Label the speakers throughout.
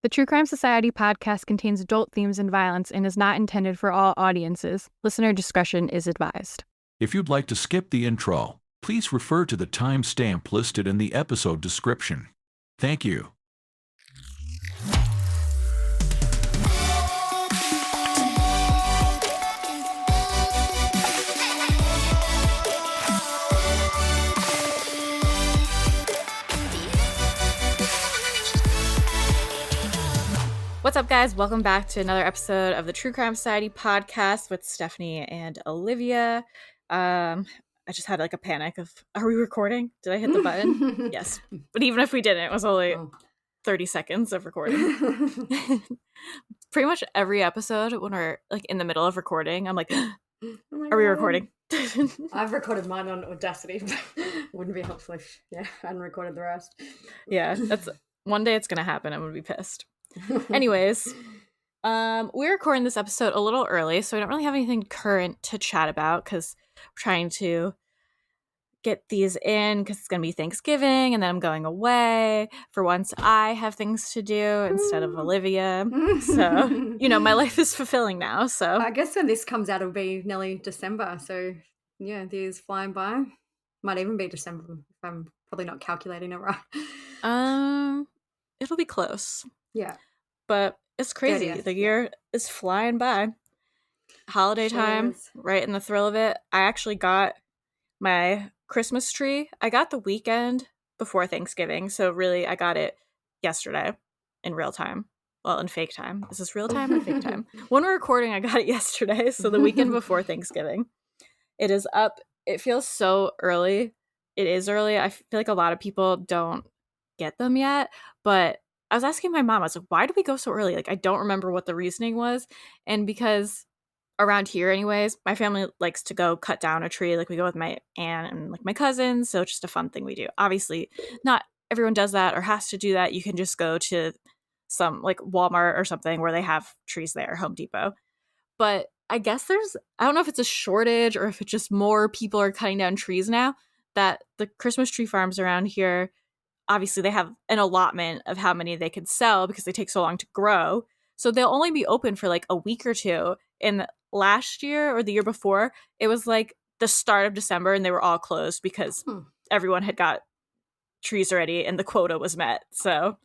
Speaker 1: The True Crime Society podcast contains adult themes and violence and is not intended for all audiences. Listener discretion is advised.
Speaker 2: If you'd like to skip the intro, please refer to the timestamp listed in the episode description. Thank you.
Speaker 1: What's up, guys? Welcome back to another episode of the True Crime Society podcast with Stephanie and Olivia. I just had like a panic of, are we recording? Did I hit the button? Yes. But even if we didn't, it was only 30 seconds of recording. Pretty much every episode when we're like in the middle of recording, I'm like, are we recording?
Speaker 3: I've recorded mine on Audacity, but it wouldn't be helpful if I hadn't recorded the rest.
Speaker 1: Yeah, that's one day it's going to happen. I'm going to be pissed. Anyways, we're recording this episode a little early, so we don't really have anything current to chat about because we're trying to get these in because it's going to be Thanksgiving and then I'm going away. For once, I have things to do instead of Olivia. So, you know, my life is fulfilling now. So
Speaker 3: I guess when this comes out, it'll be nearly December. So, yeah, the year's flying by. Might even be December if I'm probably not calculating it right.
Speaker 1: It'll be close.
Speaker 3: Yeah.
Speaker 1: But it's crazy.
Speaker 3: 30th,
Speaker 1: the year is flying by. Holiday time, right in the thrill of it. I actually got my Christmas tree. I got the weekend before Thanksgiving. So really, I got it yesterday in real time. Well, in fake time. Is this real time or fake time? When we're recording, I got it yesterday. So the weekend before Thanksgiving. It is up. It feels so early. It is early. I feel like a lot of people don't get them yet. But I was asking my mom, I was like, why do we go so early? Like, I don't remember what the reasoning was. And because around here anyways, my family likes to go cut down a tree. Like, we go with my aunt and like my cousins. So it's just a fun thing we do. Obviously, not everyone does that or has to do that. You can just go to some like Walmart or something where they have trees there, Home Depot. But I guess I don't know if it's a shortage or if it's just more people are cutting down trees now, that the Christmas tree farms around here, obviously they have an allotment of how many they can sell because they take so long to grow. So they'll only be open for like a week or two. And last year or the year before, it was like the start of December and they were all closed because everyone had got trees already and the quota was met. So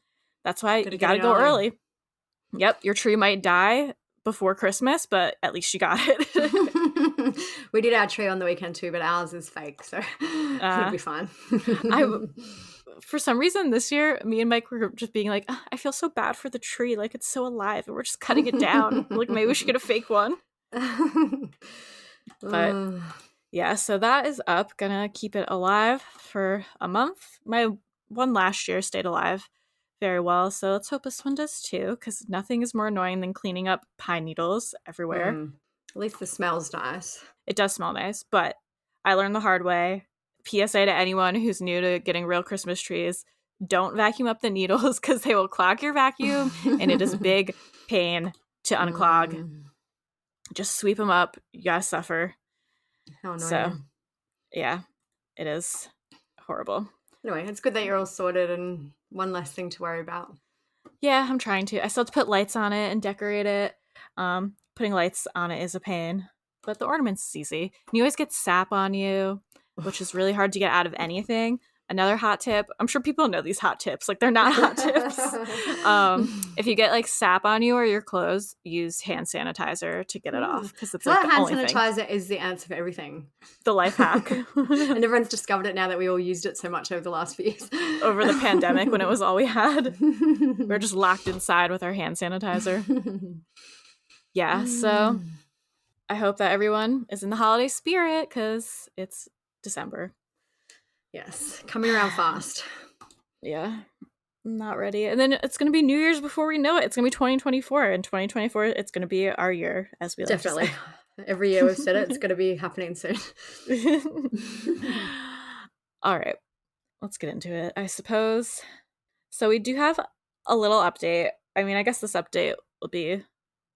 Speaker 1: that's why you got to go early. Yep, your tree might die before Christmas, but at least you got it.
Speaker 3: We did our tree on the weekend too, but ours is fake, so it'll be fine.
Speaker 1: For some reason this year, me and Mike were just being like, I feel so bad for the tree. Like, it's so alive and we're just cutting it down. Like, maybe we should get a fake one. But yeah, so that is up. Gonna keep it alive for a month. My one last year stayed alive very well. So let's hope this one does too, because nothing is more annoying than cleaning up pine needles everywhere.
Speaker 3: At least the smell's nice.
Speaker 1: It does smell nice, but I learned the hard way. PSA to anyone who's new to getting real Christmas trees, don't vacuum up the needles because they will clog your vacuum and it is a big pain to unclog. Just sweep them up. You gotta suffer.
Speaker 3: How annoying.
Speaker 1: So, yeah, it is horrible.
Speaker 3: Anyway, it's good that you're all sorted and one less thing to worry about.
Speaker 1: Yeah, I'm trying to. I still have to put lights on it and decorate it. Putting lights on it is a pain, but the ornaments is easy. And you always get sap on you, which is really hard to get out of anything. Another hot tip. I'm sure people know these hot tips. Like, they're not hot tips. If you get like sap on you or your clothes, use hand sanitizer to get it off because it's like the
Speaker 3: hand
Speaker 1: only
Speaker 3: sanitizer
Speaker 1: thing.
Speaker 3: Is the answer for everything.
Speaker 1: The life hack.
Speaker 3: And everyone's discovered it now that we all used it so much over the last few years.
Speaker 1: Over the pandemic when it was all we had. We're just locked inside with our hand sanitizer. Yeah, so I hope that everyone is in the holiday spirit because it's December.
Speaker 3: Yes, coming around fast.
Speaker 1: Yeah, I'm not ready. And then it's going to be New Year's before we know it. It's going to be 2024. And 2024, it's going to be our year, as we like to say.
Speaker 3: Every year we've said it, it's going to be happening soon.
Speaker 1: All right, let's get into it, I suppose. So we do have a little update. I mean, I guess this update will be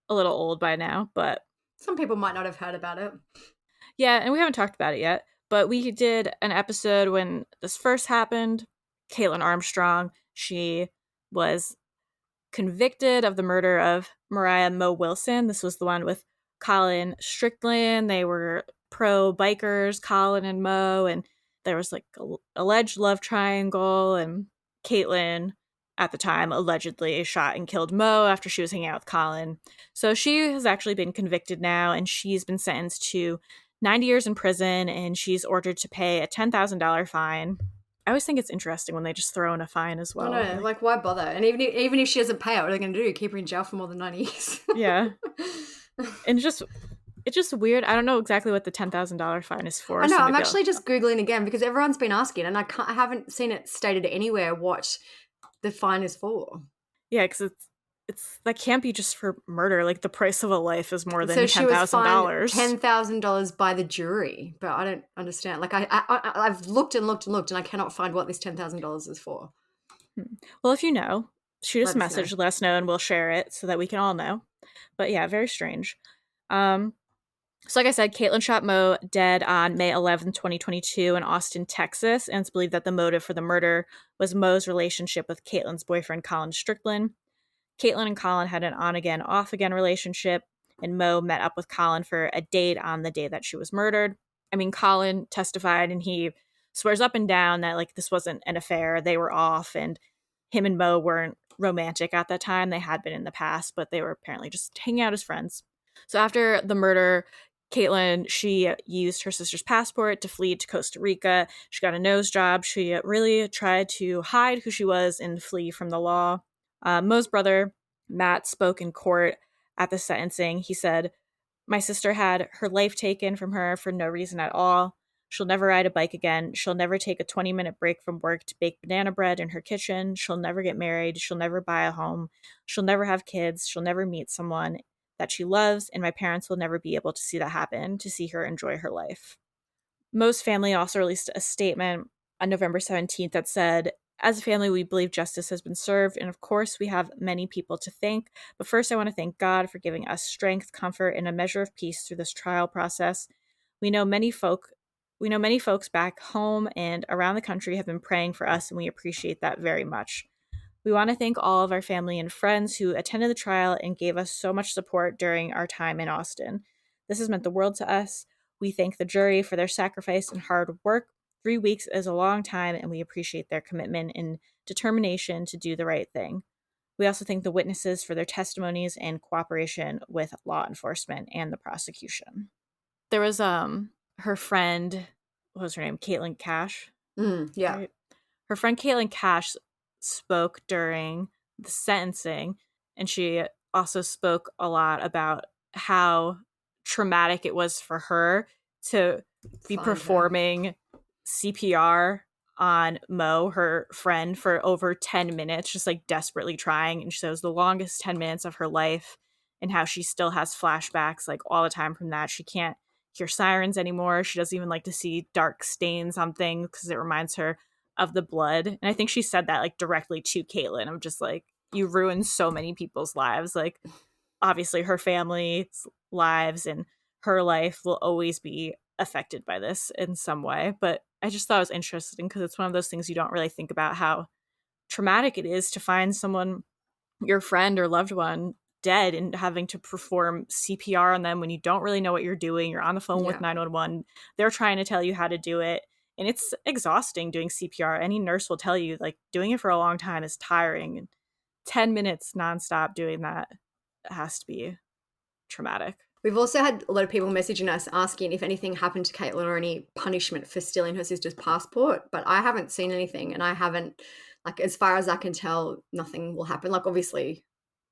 Speaker 1: a little old by now, but
Speaker 3: some people might not have heard about it.
Speaker 1: Yeah, and we haven't talked about it yet. But we did an episode when this first happened. Kaitlin Armstrong, she was convicted of the murder of Mariah Mo Wilson. This was the one with Colin Strickland. They were pro-bikers, Colin and Mo, and there was like an alleged love triangle, and Kaitlin at the time allegedly shot and killed Mo after she was hanging out with Colin. So she has actually been convicted now, and she's been sentenced to 90 years in prison, and she's ordered to pay a $10,000 fine. I always think it's interesting when they just throw in a fine as well.
Speaker 3: I know, like why bother? And even if she doesn't pay it, what are they going to do? Keep her in jail for more than 90 years?
Speaker 1: Yeah. And it's just weird. I don't know exactly what the $10,000 fine is for.
Speaker 3: I know. I'm actually just Googling again because everyone's been asking, and I haven't seen it stated anywhere what the fine is for.
Speaker 1: Yeah, because it's that can't be just for murder. Like the price of a life is more than $10,000.
Speaker 3: So she was fined $10,000 by the jury, but I don't understand. Like I've looked and looked and looked, and I cannot find what this $10,000 is for.
Speaker 1: Well, if you know, shoot us a message, let us know, and we'll share it so that we can all know. But yeah, very strange. So like I said, Kaitlin shot Mo dead on May 11th, 2022 in Austin, Texas, and it's believed that the motive for the murder was Mo's relationship with Caitlin's boyfriend, Colin Strickland. Kaitlin and Colin had an on-again, off-again relationship, and Mo met up with Colin for a date on the day that she was murdered. I mean, Colin testified, and he swears up and down that, like, this wasn't an affair. They were off, and him and Mo weren't romantic at that time. They had been in the past, but they were apparently just hanging out as friends. So after the murder, Kaitlin, she used her sister's passport to flee to Costa Rica. She got a nose job. She really tried to hide who she was and flee from the law. Mo's brother, Matt, spoke in court at the sentencing. He said, "My sister had her life taken from her for no reason at all. She'll never ride a bike again. She'll never take a 20-minute break from work to bake banana bread in her kitchen. She'll never get married. She'll never buy a home. She'll never have kids. She'll never meet someone that she loves, and my parents will never be able to see that happen, to see her enjoy her life." Mo's family also released a statement on November 17th that said, "As a family, we believe justice has been served, and of course, we have many people to thank. But first, I want to thank God for giving us strength, comfort, and a measure of peace through this trial process. We know many folks back home and around the country have been praying for us, and we appreciate that very much. We want to thank all of our family and friends who attended the trial and gave us so much support during our time in Austin. This has meant the world to us. We thank the jury for their sacrifice and hard work. 3 weeks is a long time, and we appreciate their commitment and determination to do the right thing. We also thank the witnesses for their testimonies and cooperation with law enforcement and the prosecution." There was her friend, what was her name? Kaitlin Cash.
Speaker 3: Yeah.
Speaker 1: Right? Her friend Kaitlin Cash spoke during the sentencing, and she also spoke a lot about how traumatic it was for her to be performing CPR on Mo, her friend, for over 10 minutes, just like desperately trying. And she says the longest 10 minutes of her life, and how she still has flashbacks like all the time from that. She can't hear sirens anymore. She doesn't even like to see dark stains on things because it reminds her of the blood. And I think she said that like directly to Kaitlin. I'm just like, you ruined so many people's lives. Like, obviously her family's lives and her life will always be affected by this in some way. But I just thought it was interesting because it's one of those things you don't really think about, how traumatic it is to find someone, your friend or loved one, dead and having to perform CPR on them when you don't really know what you're doing. You're on the phone with 911. They're trying to tell you how to do it. And it's exhausting doing CPR. Any nurse will tell you, like, doing it for a long time is tiring. And 10 minutes nonstop doing that has to be traumatic.
Speaker 3: We've also had a lot of people messaging us asking if anything happened to Kaitlin or any punishment for stealing her sister's passport. But I haven't seen anything, and I haven't, like, as far as I can tell, nothing will happen. Like, obviously,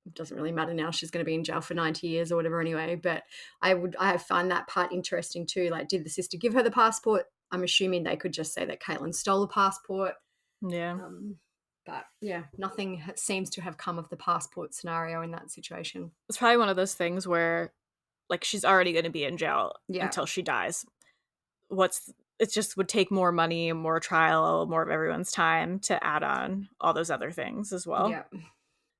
Speaker 3: it doesn't really matter now. She's going to be in jail for 90 years or whatever anyway. But I find that part interesting too. Like, did the sister give her the passport? I'm assuming they could just say that Kaitlin stole the passport.
Speaker 1: Yeah.
Speaker 3: But yeah, nothing seems to have come of the passport scenario in that situation.
Speaker 1: It's probably one of those things where, like, she's already going to be in jail until she dies. It just would take more money, more trial, more of everyone's time to add on all those other things as well.
Speaker 3: Yeah.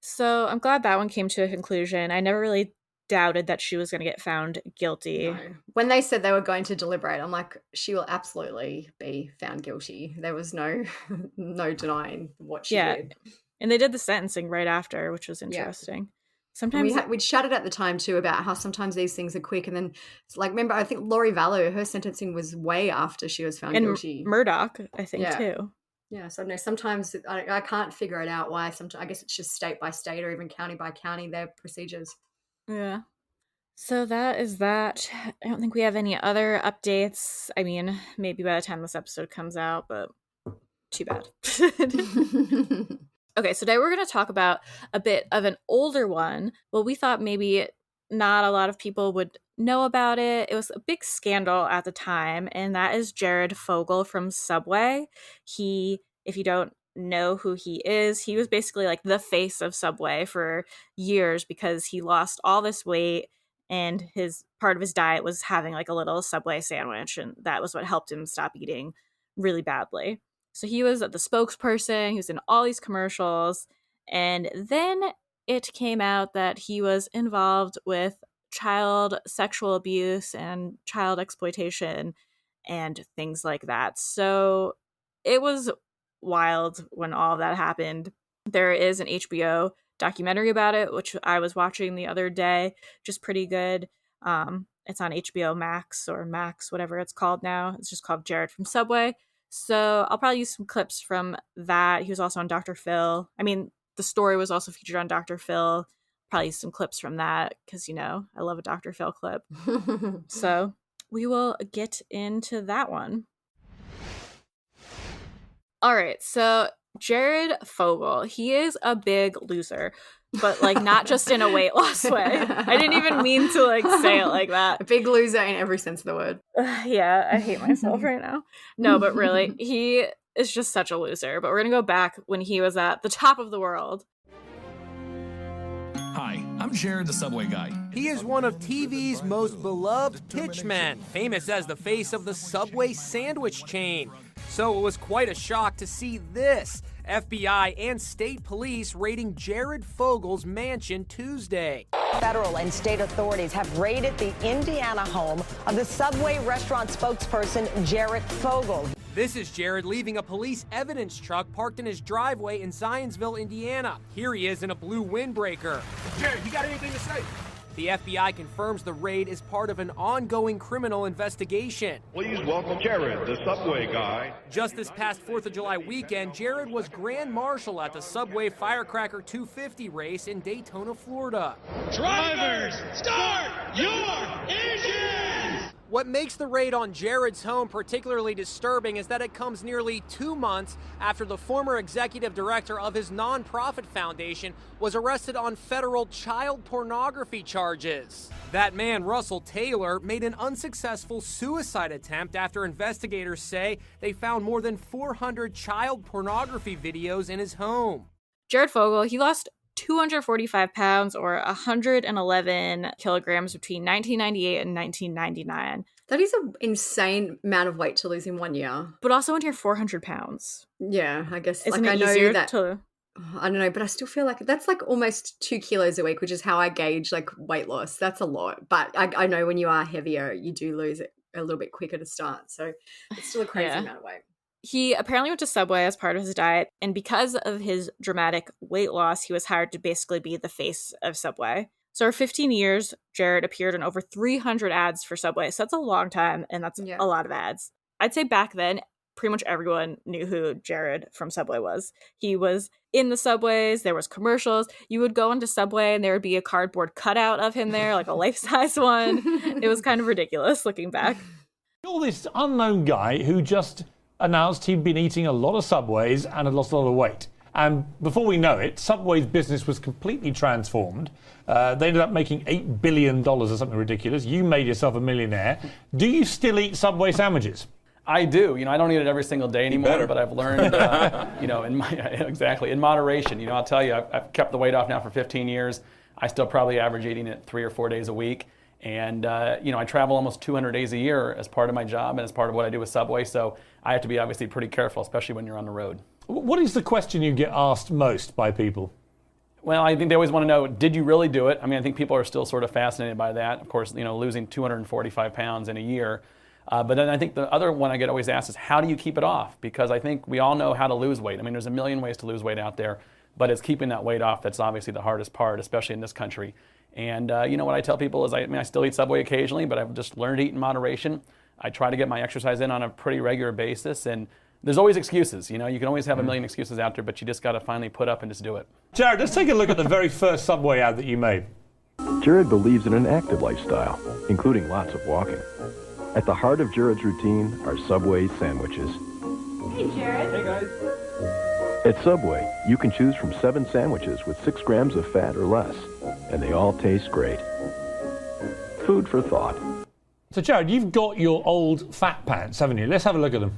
Speaker 1: So I'm glad that one came to a conclusion. I never really doubted that she was going to get found guilty.
Speaker 3: No. When they said they were going to deliberate, I'm like, she will absolutely be found guilty. There was no denying what she did.
Speaker 1: And they did the sentencing right after, which was
Speaker 3: Yeah.
Speaker 1: interesting.
Speaker 3: And
Speaker 1: Sometimes
Speaker 3: we'd chatted at the time too about how sometimes these things are quick, and then it's like, remember, I think Laurie Vallow, her sentencing was way after she was found
Speaker 1: and
Speaker 3: guilty.
Speaker 1: Murdoch, I think,
Speaker 3: Yeah.
Speaker 1: too.
Speaker 3: Yeah, so I know sometimes I can't figure it out why. Sometimes I guess it's just state by state or even county by county, their procedures.
Speaker 1: Yeah. So that is that. I don't think we have any other updates. I mean, maybe by the time this episode comes out, but too bad. Okay, so today we're going to talk about a bit of an older one. Well, we thought maybe not a lot of people would know about it. It was a big scandal at the time, and that is Jared Fogle from Subway. If you don't know who he is, he was basically like the face of Subway for years because he lost all this weight, and his part of his diet was having like a little Subway sandwich, and that was what helped him stop eating really badly. So he was the spokesperson, he was in all these commercials, and then it came out that he was involved with child sexual abuse and child exploitation and things like that. So it was wild when all of that happened. There is an HBO documentary about it, which I was watching the other day, just pretty good. It's on HBO Max or Max, whatever it's called now. It's just called Jared from Subway. So I'll probably use some clips from that. He was also on Dr. Phil. I mean, the story was also featured on Dr. Phil. Probably use some clips from that because, I love a Dr. Phil clip. So we will get into that one. All right, so Jared Fogle, he is a big loser, but like not just in a weight loss way. I didn't even mean to like say it like that.
Speaker 3: A big loser in every sense of the word.
Speaker 1: Yeah, I hate myself right now. No, but really, he is just such a loser. But we're going to go back when he was at the top of the world.
Speaker 4: Hi, I'm Jared, the Subway guy.
Speaker 5: He is one of TV's most beloved pitchmen, famous as the face of the Subway sandwich chain. So it was quite a shock to see this. FBI and state police raiding Jared Fogle's mansion Tuesday.
Speaker 6: Federal and state authorities have raided the Indiana home of the Subway restaurant spokesperson, Jared Fogle.
Speaker 5: This is Jared leaving a police evidence truck parked in his driveway in Zionsville, Indiana. Here he is in a blue windbreaker.
Speaker 7: Jared, you got anything to say?
Speaker 5: The FBI confirms the raid is part of an ongoing criminal investigation.
Speaker 7: Please welcome Jared, the Subway guy.
Speaker 5: Just this past 4th of July weekend, Jared was Grand Marshal at the Subway Firecracker 250 race in Daytona, Florida.
Speaker 8: Drivers, start your engines!
Speaker 5: What makes the raid on Jared's home particularly disturbing is that it comes nearly 2 months after the former executive director of his nonprofit foundation was arrested on federal child pornography charges. That man, Russell Taylor, made an unsuccessful suicide attempt after investigators say they found more than 400 child pornography videos in his home.
Speaker 1: Jared Fogle, he lost 245 pounds or 111 kilograms between 1998 and 1999.
Speaker 3: That is an insane amount of weight to lose in 1 year.
Speaker 1: But also when you're 400 pounds.
Speaker 3: Yeah, I guess.
Speaker 1: Isn't
Speaker 3: like,
Speaker 1: it
Speaker 3: I know
Speaker 1: easier
Speaker 3: that.
Speaker 1: to...
Speaker 3: I don't know, but I still feel like that's like almost 2 kilos a week, which is how I gauge like weight loss. That's a lot. But I know when you are heavier, you do lose it a little bit quicker to start. So it's still a crazy amount of weight.
Speaker 1: He apparently went to Subway as part of his diet, and because of his dramatic weight loss, he was hired to basically be the face of Subway. So for 15 years, Jared appeared in over 300 ads for Subway. So that's a long time, and that's a lot of ads. I'd say back then, pretty much everyone knew who Jared from Subway was. He was in the Subways, there was commercials. You would go into Subway, and there would be a cardboard cutout of him there, like a life-size one. It was kind of ridiculous looking back.
Speaker 9: You're this unknown guy who just announced he'd been eating a lot of Subways and had lost a lot of weight. And before we know it, Subway's business was completely transformed. They ended up making $8 billion or something ridiculous. You made yourself a millionaire. Do you still eat Subway sandwiches?
Speaker 10: I do. I don't eat it every single day anymore, but I've learned, in moderation. I'll tell you, I've kept the weight off now for 15 years. I still probably average eating it 3 or 4 days a week. And, I travel almost 200 days a year as part of my job and as part of what I do with Subway. So I have to be obviously pretty careful, especially when you're on the road.
Speaker 9: What is the question you get asked most by people?
Speaker 10: Well, I think they always want to know, did you really do it? I mean, I think people are still sort of fascinated by that. Of course, losing 245 pounds in a year. But then I think the other one I get always asked is, how do you keep it off? Because I think we all know how to lose weight. I mean, there's a million ways to lose weight out there. but it's keeping that weight off that's obviously the hardest part, especially in this country. And you know what I tell people is, I still eat Subway occasionally, but I've just learned to eat in moderation. I try to get my exercise in on a pretty regular basis, and there's always excuses. You know, you can always have a million excuses out there, but you just got to finally put up and just do it.
Speaker 9: Jared, let's take a look at the very first Subway ad that you made.
Speaker 11: Jared believes in an active lifestyle, including lots of walking. At the heart of Jared's routine are Subway sandwiches.
Speaker 12: Hey, Jared.
Speaker 10: Hey, guys.
Speaker 11: At Subway, you can choose from 7 sandwiches with 6 grams of fat or less, and they all taste great. Food for thought.
Speaker 9: So, Jared, you've got your old fat pants, haven't you? Let's have a look at them.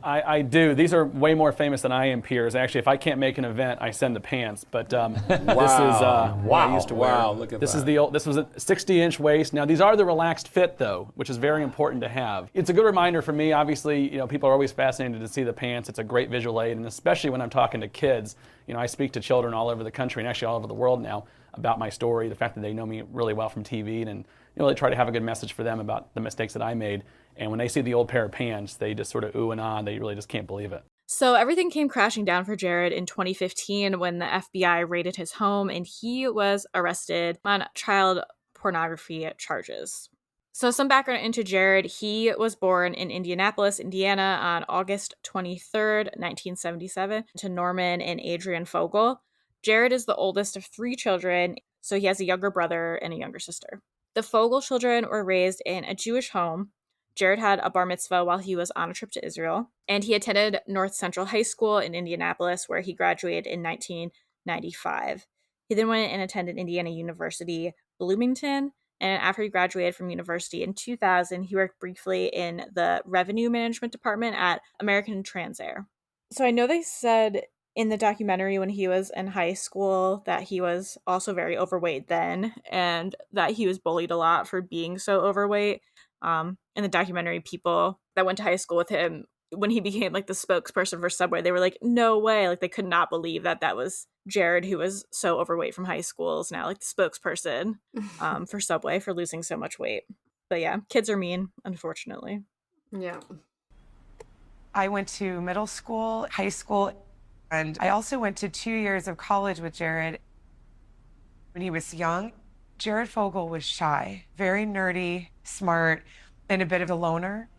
Speaker 10: I do. These are way more famous than I am, Piers. Actually, if I can't make an event, I send the pants. But this is what I used to wear.
Speaker 13: Wow, look at
Speaker 10: this
Speaker 13: that.
Speaker 10: Is the old. This was a 60-inch waist. Now these are the relaxed fit though, which is very important to have. It's a good reminder for me. Obviously, you know, people are always fascinated to see the pants. It's a great visual aid, and especially when I'm talking to kids. You know, I speak to children all over the country and actually all over the world now about my story, the fact that they know me really well from TV, and you know, they try to have a good message for them about the mistakes that I made. And when they see the old pair of pants, they just sort of ooh and ah, and they really just can't believe it.
Speaker 1: So everything came crashing down for Jared in 2015 when the FBI raided his home and he was arrested on child pornography charges. So some background into Jared. He was born in Indianapolis, Indiana on August 23rd, 1977 to Norman and Adrienne Fogle. Jared is the oldest of 3 children, so he has a younger brother and a younger sister. The Fogle children were raised in a Jewish home. Jared had a bar mitzvah while he was on a trip to Israel, and he attended North Central High School in Indianapolis, where he graduated in 1995. He then went and attended Indiana University, Bloomington, and after he graduated from university in 2000, he worked briefly in the revenue management department at American Transair. So I know they said in the documentary when he was in high school that he was also very overweight then, and that he was bullied a lot for being so overweight. In the documentary, people that went to high school with him, when he became like the spokesperson for Subway, they were like, no way. Like they could not believe that that was Jared, who was so overweight from high school, is now like the spokesperson for Subway for losing so much weight. But yeah, kids are mean, unfortunately.
Speaker 3: Yeah.
Speaker 14: I went to middle school, high school, and I also went to 2 years of college with Jared. When he was young, Jared Fogle was shy, very nerdy, smart, and a bit of a loner,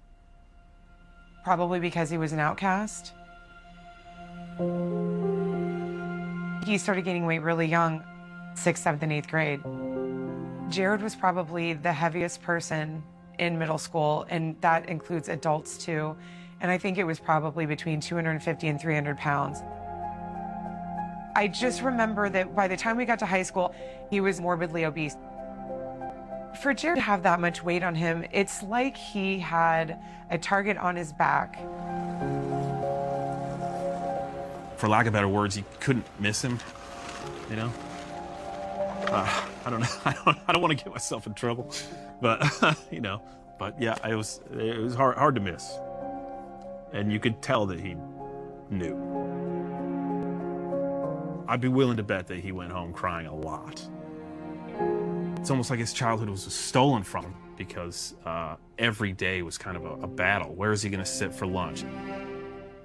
Speaker 14: probably because he was an outcast. He started gaining weight really young, 6th, 7th, and 8th grade. Jared was probably the heaviest person in middle school, and that includes adults too. And I think it was probably between 250 and 300 pounds. I just remember that by the time we got to high school, he was morbidly obese. For Jared to have that much weight on him, it's like he had a target on his back.
Speaker 13: For lack of better words, you couldn't miss him, you know? I don't know. I don't want to get myself in trouble, but you know. But yeah, it was hard to miss, and you could tell that he knew. I'd be willing to bet that he went home crying a lot. It's almost like his childhood was stolen from him because every day was kind of a battle. Where is he going to sit for lunch?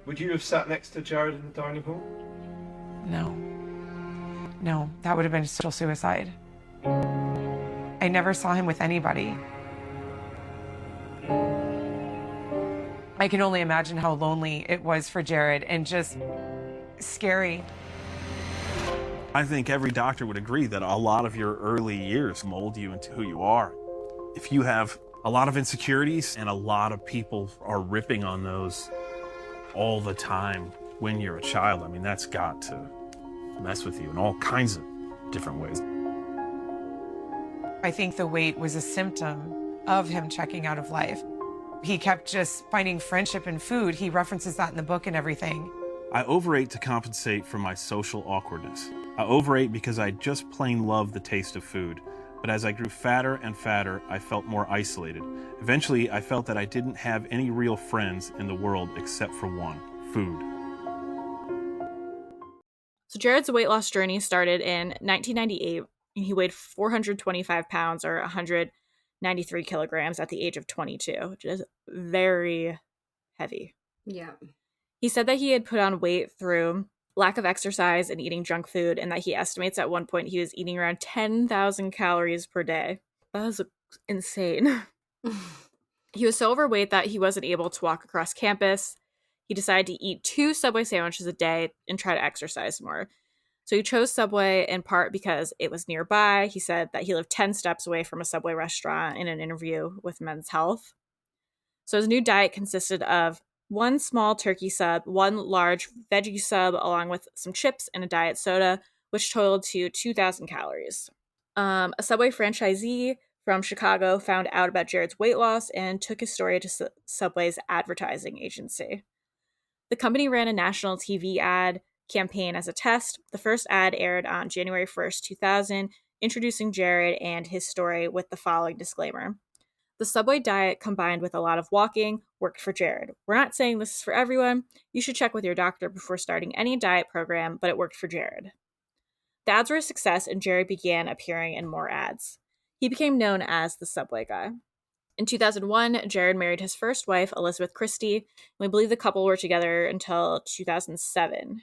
Speaker 15: Would you have sat next to Jared in the dining hall?
Speaker 14: No, that would have been social suicide. I never saw him with anybody. I can only imagine how lonely it was for Jared and just scary.
Speaker 13: I think every doctor would agree that a lot of your early years mold you into who you are. If you have a lot of insecurities and a lot of people are ripping on those all the time when you're a child, I mean, that's got to mess with you in all kinds of different ways.
Speaker 14: I think the weight was a symptom of him checking out of life. He kept just finding friendship in food. He references that in the book and everything.
Speaker 13: I overate to compensate for my social awkwardness. I overate because I just plain loved the taste of food. But as I grew fatter and fatter, I felt more isolated. Eventually, I felt that I didn't have any real friends in the world except for one: food.
Speaker 1: So Jared's weight loss journey started in 1998, and he weighed 425 pounds or 193 kilograms at the age of 22, which is very heavy.
Speaker 3: Yeah.
Speaker 1: He said that he had put on weight through lack of exercise, and eating junk food, and that he estimates at one point he was eating around 10,000 calories per day. That was insane. He was so overweight that he wasn't able to walk across campus. He decided to eat 2 Subway sandwiches a day and try to exercise more. So he chose Subway in part because it was nearby. He said that he lived 10 steps away from a Subway restaurant in an interview with Men's Health. So his new diet consisted of 1 small turkey sub, 1 large veggie sub, along with some chips and a diet soda, which totaled to 2,000 calories. A Subway franchisee from Chicago found out about Jared's weight loss and took his story to Subway's advertising agency. The company ran a national TV ad campaign as a test. The first ad aired on January 1st, 2000, introducing Jared and his story with the following disclaimer. The Subway diet combined with a lot of walking worked for Jared. We're not saying this is for everyone. You should check with your doctor before starting any diet program, but it worked for Jared. The ads were a success, and Jared began appearing in more ads. He became known as the Subway Guy. In 2001, Jared married his first wife, Elizabeth Christie, and we believe the couple were together until 2007.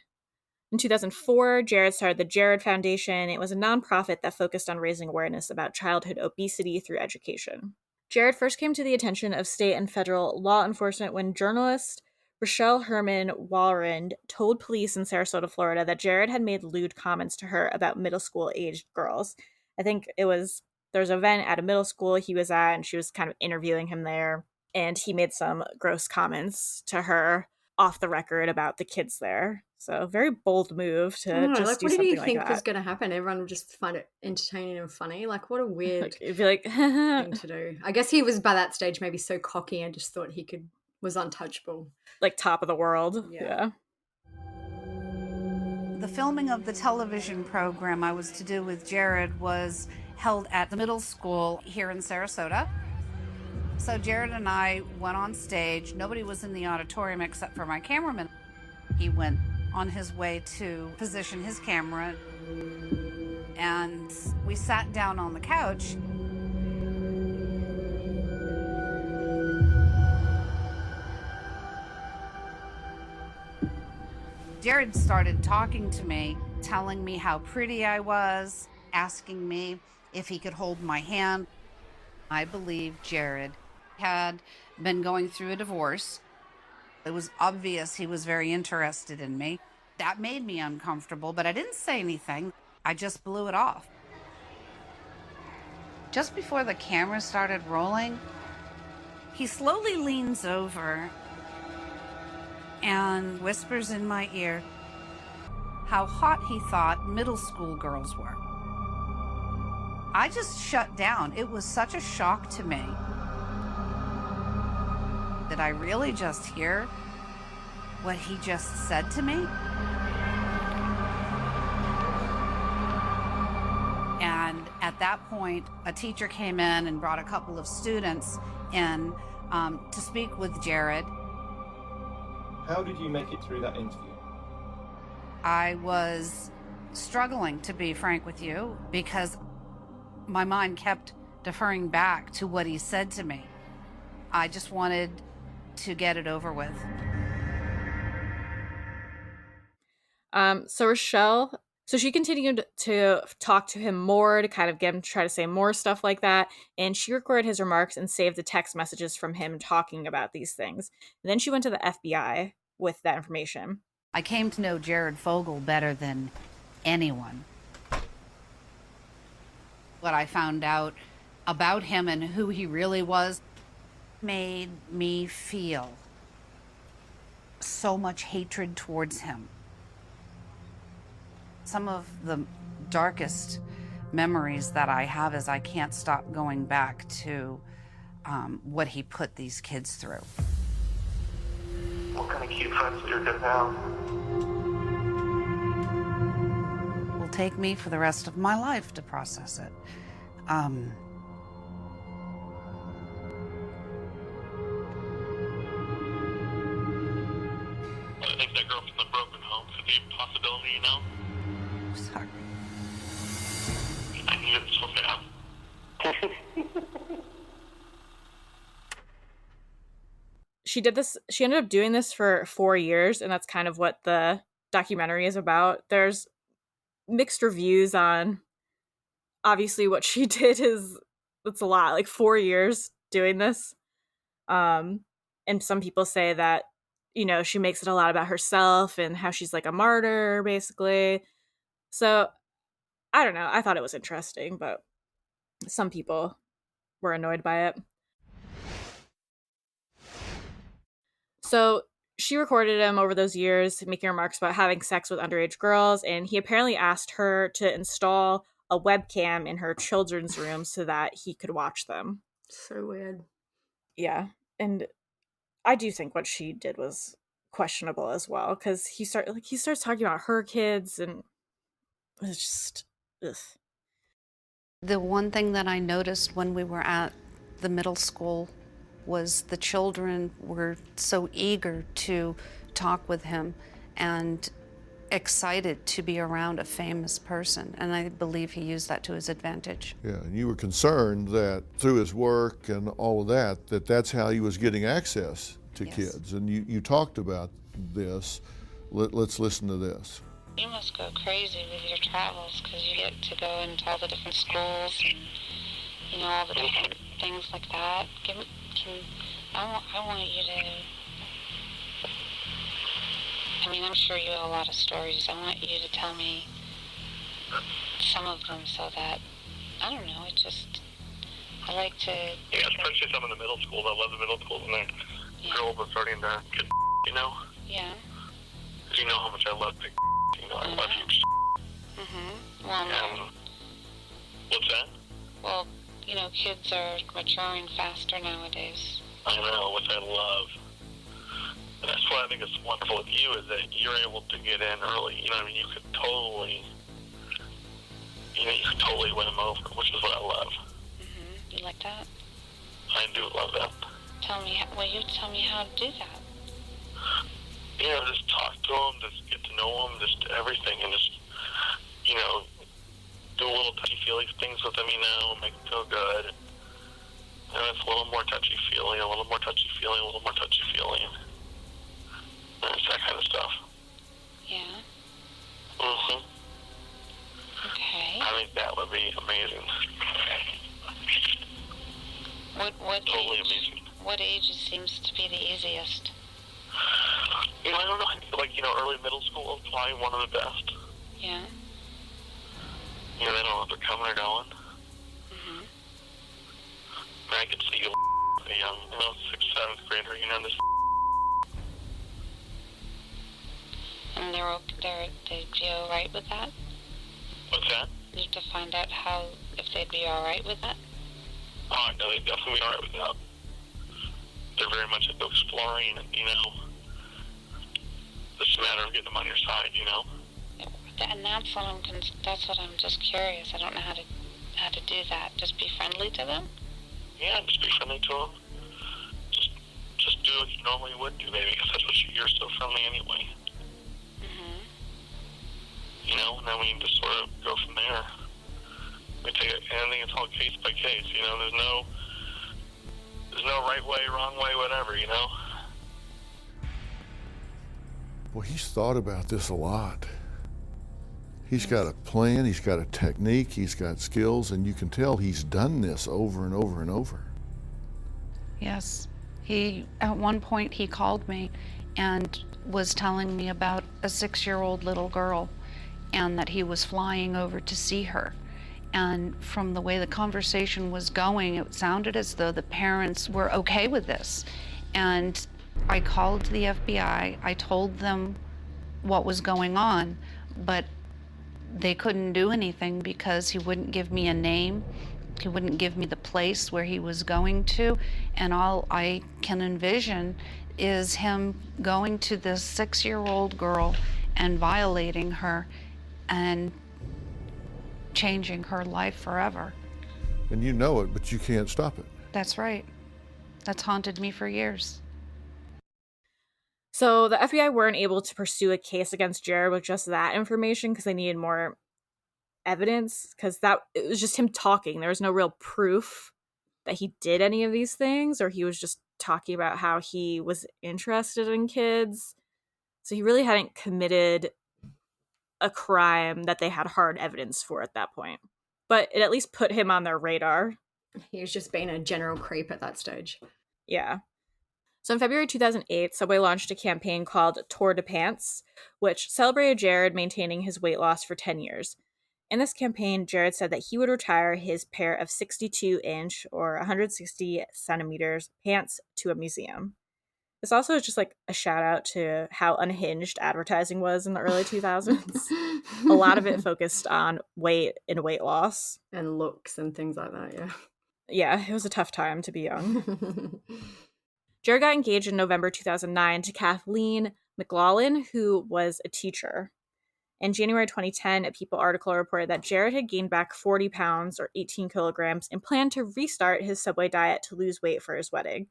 Speaker 1: In 2004, Jared started the Jared Foundation. It was a nonprofit that focused on raising awareness about childhood obesity through education. Jared first came to the attention of state and federal law enforcement when journalist Rochelle Herman Walrand told police in Sarasota, Florida, that Jared had made lewd comments to her about middle school-aged girls. I think there was an event at a middle school he was at, and she was kind of interviewing him there, and he made some gross comments to her off the record about the kids there. So very bold move to just do something like that.
Speaker 3: What did you think was going to happen? Everyone would just find it entertaining and funny. Like, what a weird
Speaker 1: It'd be like
Speaker 3: thing to do. I guess he was by that stage maybe so cocky and just thought was untouchable.
Speaker 1: Like top of the world. Yeah.
Speaker 12: The filming of the television program I was to do with Jared was held at the middle school here in Sarasota. So Jared and I went on stage. Nobody was in the auditorium except for my cameraman. He went on his way to position his camera, and we sat down on the couch. Jared started talking to me, telling me how pretty I was, asking me if he could hold my hand. I believe Jared had been going through a divorce. It was obvious he was very interested in me. That made me uncomfortable, but I didn't say anything. I just blew it off. Just before the camera started rolling, he slowly leans over and whispers in my ear how hot he thought middle school girls were. I just shut down. It was such a shock to me. Did I really just hear what he just said to me? And at that point, a teacher came in and brought a couple of students in to speak with Jared.
Speaker 15: How did you make it through that interview?
Speaker 12: I was struggling, to be frank with you, because my mind kept deferring back to what he said to me. I just wanted to get it over with.
Speaker 1: So Rochelle, she continued to talk to him more, to kind of get him to try to say more stuff like that. And she recorded his remarks and saved the text messages from him talking about these things. And then she went to the FBI with that information.
Speaker 12: I came to know Jared Fogle better than anyone. What I found out about him and who he really was made me feel so much hatred towards him. Some of the darkest memories that I have is I can't stop going back to what he put these kids through.
Speaker 16: What kind of cute friends do your kids have?
Speaker 12: Will take me for the rest of my life to process it.
Speaker 16: I think that girl from the broken home could be a possibility, you know?
Speaker 12: Sorry.
Speaker 16: I knew this was him.
Speaker 1: She ended up doing this for 4 years, and that's kind of what the documentary is about. There's mixed reviews on, obviously what she did it's a lot, like 4 years doing this. And some people say that, she makes it a lot about herself and how she's like a martyr, basically. So I don't know. I thought it was interesting, but some people were annoyed by it. So she recorded him over those years, making remarks about having sex with underage girls, and he apparently asked her to install a webcam in her children's room so that he could watch them.
Speaker 3: So weird.
Speaker 1: Yeah. And I do think what she did was questionable as well, because he starts talking about her kids, and it's just ugh.
Speaker 12: The one thing that I noticed when we were at the middle school was the children were so eager to talk with him and excited to be around a famous person, and I believe he used that to his advantage.
Speaker 17: Yeah, and you were concerned that through his work and all of that that's how he was getting access to kids, and you talked about this. Let's listen to this.
Speaker 18: You must go crazy with your travels because you get to go into all the different schools and, all the different things like that. I want you to, I'm sure you have a lot of stories. I want you to tell me some of them so that, I don't know, I like to...
Speaker 16: Yeah, especially some in the middle school. I love the middle school when the girls are starting to get,
Speaker 18: Yeah.
Speaker 16: Because you know how much I love big, I love you.
Speaker 18: Well,
Speaker 16: what's that?
Speaker 18: Well, kids are maturing faster nowadays.
Speaker 16: I know, which I love. And that's what I think is wonderful with you, is that you're able to get in early. You could totally, win them over, which is what I love.
Speaker 18: You like that?
Speaker 16: I do love that.
Speaker 18: Will you tell me how to do that?
Speaker 16: Just talk to them, just get to know them, just everything, and just, do a little touchy-feely things with them, and make them feel good. And it's a little more touchy-feely, a little more touchy-feely, a little more touchy-feely. And it's that kind of stuff.
Speaker 18: Yeah.
Speaker 16: Okay. I think that would be amazing.
Speaker 18: What
Speaker 16: totally
Speaker 18: age,
Speaker 16: amazing.
Speaker 18: What age seems to be the easiest?
Speaker 16: I don't know. Early middle school is probably one of the best.
Speaker 18: Yeah.
Speaker 16: They don't know if they're coming or going. I could see a young, 6th, 7th grader, this.
Speaker 18: And they'd be all right with that?
Speaker 16: What's that?
Speaker 18: You have to find out if they'd be all right with that?
Speaker 16: Oh, I know they'd definitely be all right with that. They're very much into exploring, and, it's a matter of getting them on your side,
Speaker 18: And that's what I'm just curious. I don't know how to do that. Just be friendly to them?
Speaker 16: Yeah, just be friendly to them. Just do what you normally would do, maybe, because that's what you're so friendly anyway. And then we can just sort of go from there. We take it, and I think it's all case by case. There's no right way, wrong way, whatever.
Speaker 17: Well, he's thought about this a lot. He's got a plan, he's got a technique, he's got skills, and you can tell he's done this over and over and over.
Speaker 12: Yes. At one point, he called me and was telling me about a 6-year-old little girl and that he was flying over to see her. And from the way the conversation was going, it sounded as though the parents were okay with this. And I called the FBI, I told them what was going on, but they couldn't do anything because he wouldn't give me a name, he wouldn't give me the place where he was going to, and all I can envision is him going to this 6-year-old girl and violating her and changing her life forever.
Speaker 17: And you know it, but you can't stop it.
Speaker 12: That's right. That's haunted me for years.
Speaker 1: So the FBI weren't able to pursue a case against Jared with just that information because they needed more evidence, because it was just him talking. There was no real proof that he did any of these things, or he was just talking about how he was interested in kids. So he really hadn't committed a crime that they had hard evidence for at that point. But it at least put him on their radar.
Speaker 3: He was just being a general creep at that stage.
Speaker 1: Yeah. So in February 2008, Subway launched a campaign called Tour de Pants, which celebrated Jared maintaining his weight loss for 10 years. In this campaign, Jared said that he would retire his pair of 62-inch or 160 centimeters pants to a museum. This also is just like a shout out to how unhinged advertising was in the early 2000s. A lot of it focused on weight and weight loss.
Speaker 3: And looks and things like that, yeah.
Speaker 1: Yeah, it was a tough time to be young. Jared got engaged in November 2009 to Kaitlin McLaughlin, who was a teacher. In January 2010, a People article reported that Jared had gained back 40 pounds or 18 kilograms and planned to restart his Subway diet to lose weight for his wedding.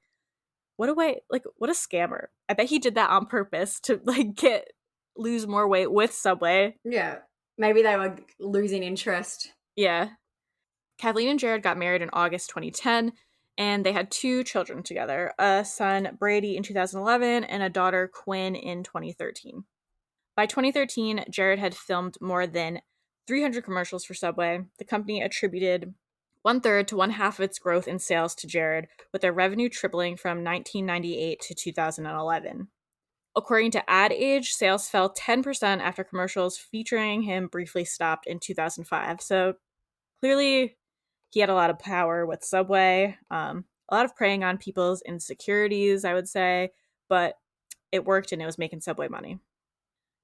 Speaker 1: What a scammer. I bet he did that on purpose to lose more weight with Subway.
Speaker 3: Yeah. Maybe they were losing interest.
Speaker 1: Yeah. Kaitlin and Jared got married in August 2010, and they had 2 children together, a son, Brady, in 2011, and a daughter, Quinn, in 2013. By 2013, Jared had filmed more than 300 commercials for Subway. The company attributed 1/3 to 1/2 of its growth in sales to Jared, with their revenue tripling from 1998 to 2011. According to Ad Age, sales fell 10% after commercials featuring him briefly stopped in 2005. So clearly, he had a lot of power with Subway, a lot of preying on people's insecurities, I would say, but it worked and it was making Subway money.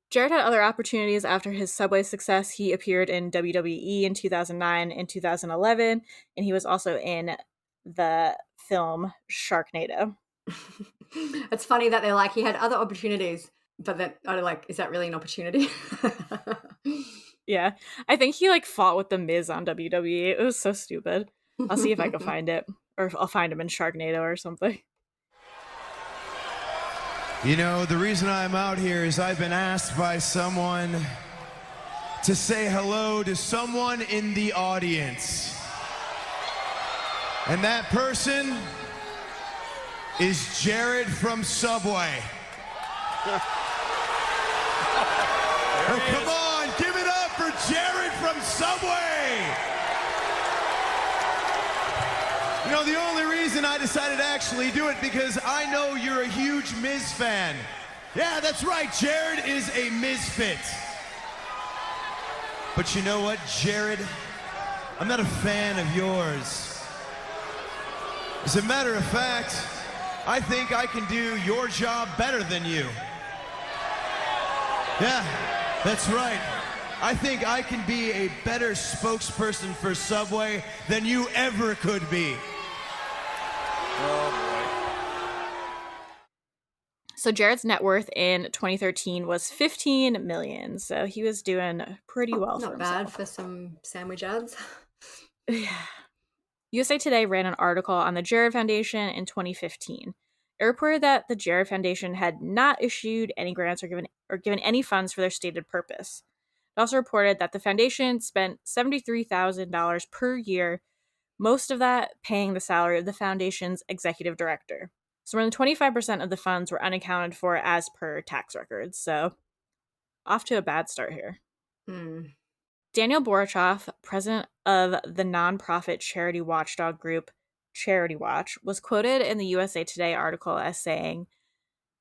Speaker 1: Jared had other opportunities after his Subway success. He appeared in WWE in 2009 and 2011, and he was also in the film Sharknado.
Speaker 3: It's funny that they're like, he had other opportunities, but then I'm like, is that really an opportunity?
Speaker 1: Yeah. I think he fought with The Miz on WWE. It was so stupid. I'll see if I can find it, or I'll find him in Sharknado or something.
Speaker 19: You know, the reason I'm out here is I've been asked by someone to say hello to someone in the audience. And that person is Jared from Subway. Oh, come on, give it up for Jared from Subway. You know, the only reason I decided to actually do it because I know you're a huge Miz fan. Yeah, that's right, Jared is a misfit. But you know what, Jared? I'm not a fan of yours. As a matter of fact, I think I can do your job better than you. Yeah, that's right. I think I can be a better spokesperson for Subway than you ever could be.
Speaker 1: Oh, boy. So Jared's net worth in 2013 was $15 million. So he was doing pretty well for himself.
Speaker 3: Not bad for some sandwich ads.
Speaker 1: Yeah. USA Today ran an article on the Jared Foundation in 2015. It reported that the Jared Foundation had not issued any grants or given any funds for their stated purpose. It also reported that the foundation spent $73,000 per year, most of that paying the salary of the foundation's executive director. So more than 25% of the funds were unaccounted for as per tax records. So off to a bad start here. Daniel Borochoff, president of the nonprofit charity watchdog group Charity Watch, was quoted in the USA Today article as saying,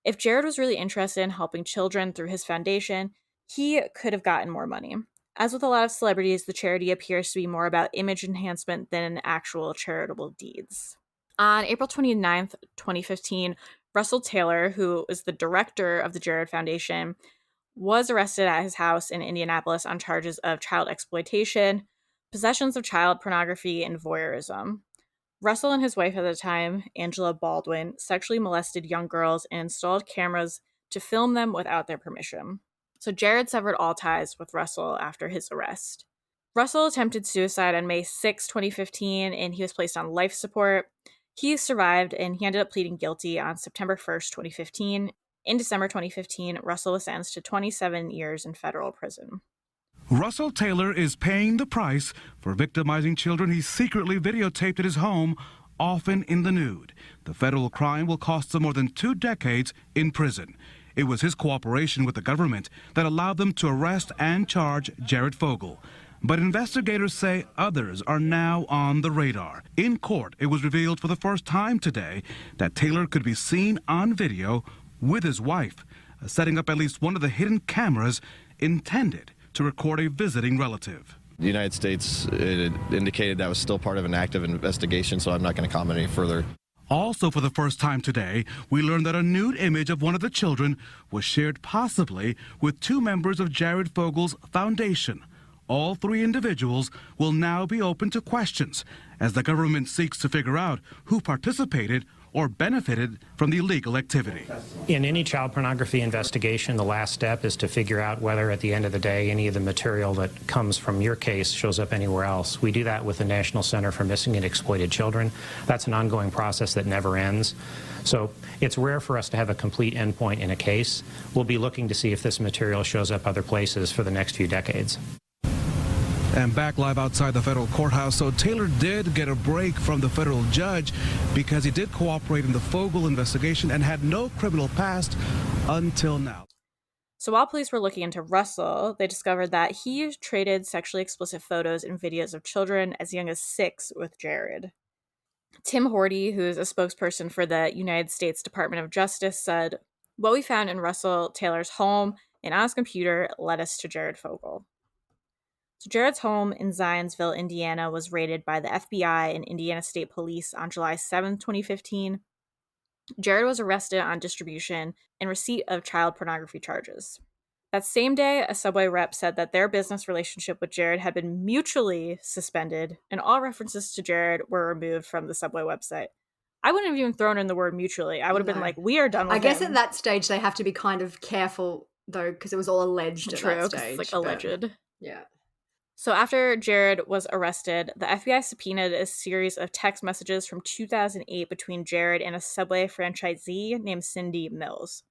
Speaker 1: "If Jared was really interested in helping children through his foundation, he could have gotten more money. As with a lot of celebrities, the charity appears to be more about image enhancement than actual charitable deeds." On April 29th, 2015, Russell Taylor, who is the director of the Jared Foundation, was arrested at his house in Indianapolis on charges of child exploitation, possessions of child pornography, and voyeurism. Russell and his wife at the time, Angela Baldwin, sexually molested young girls and installed cameras to film them without their permission. So Jared severed all ties with Russell after his arrest. Russell attempted suicide on May 6, 2015, and he was placed on life support. He survived, and he ended up pleading guilty on September 1st, 2015. In December 2015, Russell was sentenced to 27 years in federal prison.
Speaker 20: Russell Taylor is paying the price for victimizing children he secretly videotaped at his home, often in the nude. The federal crime will cost him more than 2 decades in prison. It was his cooperation with the government that allowed them to arrest and charge Jared Fogle. But investigators say others are now on the radar. In court, it was revealed for the first time today that Taylor could be seen on video with his wife, setting up at least one of the hidden cameras intended to record a visiting relative.
Speaker 21: The United States indicated that was still part of an active investigation, so I'm not going to comment any further.
Speaker 20: Also, for the first time today, we learned that a nude image of one of the children was shared possibly with two members of Jared Fogle's foundation. All three individuals will now be open to questions as the government seeks to figure out who participated or benefited from the illegal activity.
Speaker 22: In any child pornography investigation, the last step is to figure out whether at the end of the day any of the material that comes from your case shows up anywhere else. We do that with the National Center for Missing and Exploited Children. That's an ongoing process that never ends. So it's rare for us to have a complete endpoint in a case. We'll be looking to see if this material shows up other places for the next few decades.
Speaker 20: And back live outside the federal courthouse, so Taylor did get a break from the federal judge because he did cooperate in the Fogle investigation and had no criminal past until now.
Speaker 1: So while police were looking into Russell, they discovered that he traded sexually explicit photos and videos of children as young as 6 with Jared. Tim Horty, who is a spokesperson for the United States Department of Justice, said, "What we found in Russell Taylor's home and on his computer led us to Jared Fogle." So Jared's home in Zionsville, Indiana, was raided by the FBI and Indiana State Police on July 7, 2015. Jared was arrested on distribution and receipt of child pornography charges. That same day, a Subway rep said that their business relationship with Jared had been mutually suspended, and all references to Jared were removed from the Subway website. I wouldn't have even thrown in the word mutually. I would have been like, we are done with
Speaker 3: I guess
Speaker 1: him.
Speaker 3: at that stage they have to be kind of careful, though, because it was all alleged at that stage.
Speaker 1: Like alleged.
Speaker 3: Yeah.
Speaker 1: So after Jared was arrested, the FBI subpoenaed a series of text messages from 2008 between Jared and a Subway franchisee named Cindy Mills.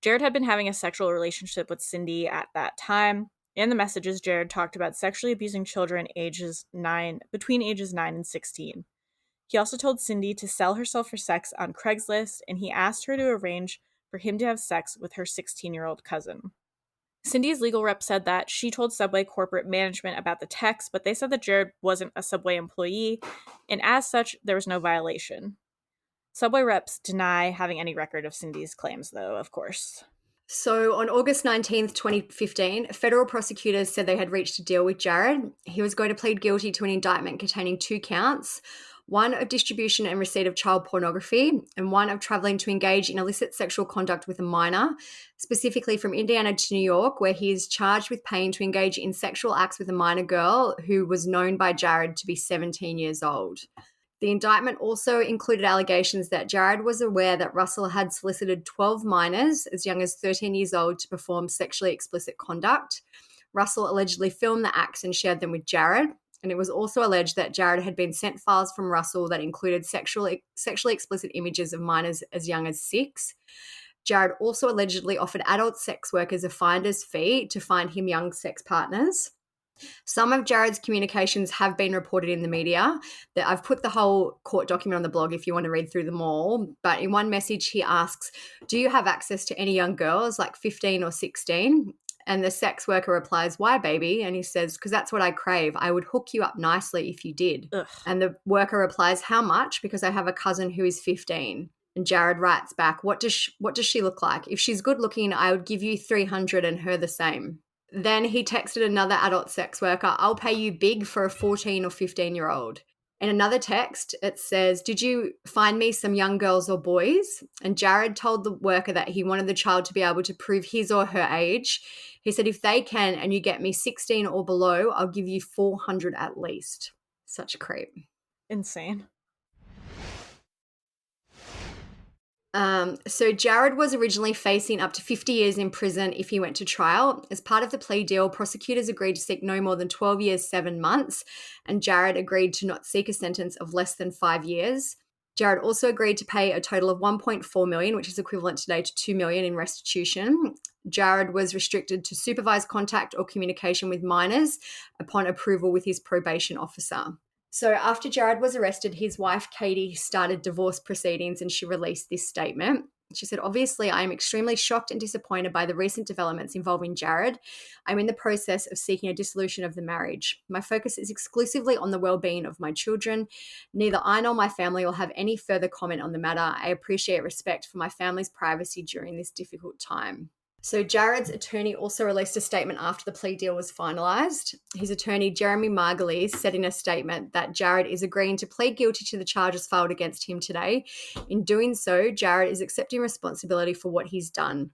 Speaker 1: Jared had been having a sexual relationship with Cindy at that time. In the messages, Jared talked about sexually abusing children between ages 9 and 16. He also told Cindy to sell herself for sex on Craigslist, and he asked her to arrange for him to have sex with her 16-year-old cousin. Cindy's legal rep said that she told Subway corporate management about the text, but they said that Jared wasn't a Subway employee, and as such, there was no violation. Subway reps deny having any record of Cindy's claims, though, of course.
Speaker 3: So on August 19th, 2015, federal prosecutors said they had reached a deal with Jared. He was going to plead guilty to an indictment containing 2 counts, one of distribution and receipt of child pornography, and one of traveling to engage in illicit sexual conduct with a minor, specifically from Indiana to New York, where he is charged with paying to engage in sexual acts with a minor girl who was known by Jared to be 17 years old. The indictment also included allegations that Jared was aware that Russell had solicited 12 minors as young as 13 years old to perform sexually explicit conduct. Russell allegedly filmed the acts and shared them with Jared. And it was also alleged that Jared had been sent files from Russell that included sexually explicit images of minors as young as 6. Jared also allegedly offered adult sex workers a finder's fee to find him young sex partners. Some of Jared's communications have been reported in the media. I've put the whole court document on the blog if you want to read through them all. But in one message, he asks, "Do you have access to any young girls like 15 or 16? And the sex worker replies, "Why, baby?" And he says, "Because that's what I crave. I would hook you up nicely if you did."
Speaker 1: Ugh.
Speaker 3: And the worker replies, "How much?" "Because I have a cousin who is 15. And Jared writes back, what does she look like? "If she's good looking, I would give you 300 and her the same." Then he texted another adult sex worker, "I'll pay you big for a 14 or 15-year-old. In another text, it says, "Did you find me some young girls or boys?" And Jared told the worker that he wanted the child to be able to prove his or her age. He said, "If they can and you get me 16 or below, I'll give you 400 at least." Such a creep.
Speaker 1: Insane.
Speaker 3: So Jared was originally facing up to 50 years in prison if he went to trial. As part of the plea deal, prosecutors agreed to seek no more than 12 years, 7 months, and Jared agreed to not seek a sentence of less than 5 years. Jared also agreed to pay a total of $1.4 million, which is equivalent today to $2 million in restitution. Jared was restricted to supervised contact or communication with minors upon approval with his probation officer. So after Jared was arrested, his wife, Katie, started divorce proceedings and she released this statement. She said, obviously, I am extremely shocked and disappointed by the recent developments involving Jared. I'm in the process of seeking a dissolution of the marriage. My focus is exclusively on the well-being of my children. Neither I nor my family will have any further comment on the matter. I appreciate respect for my family's privacy during this difficult time. So Jared's attorney also released a statement after the plea deal was finalised. His attorney, Jeremy Margulies, said in a statement that Jared is agreeing to plead guilty to the charges filed against him today. In doing so, Jared is accepting responsibility for what he's done.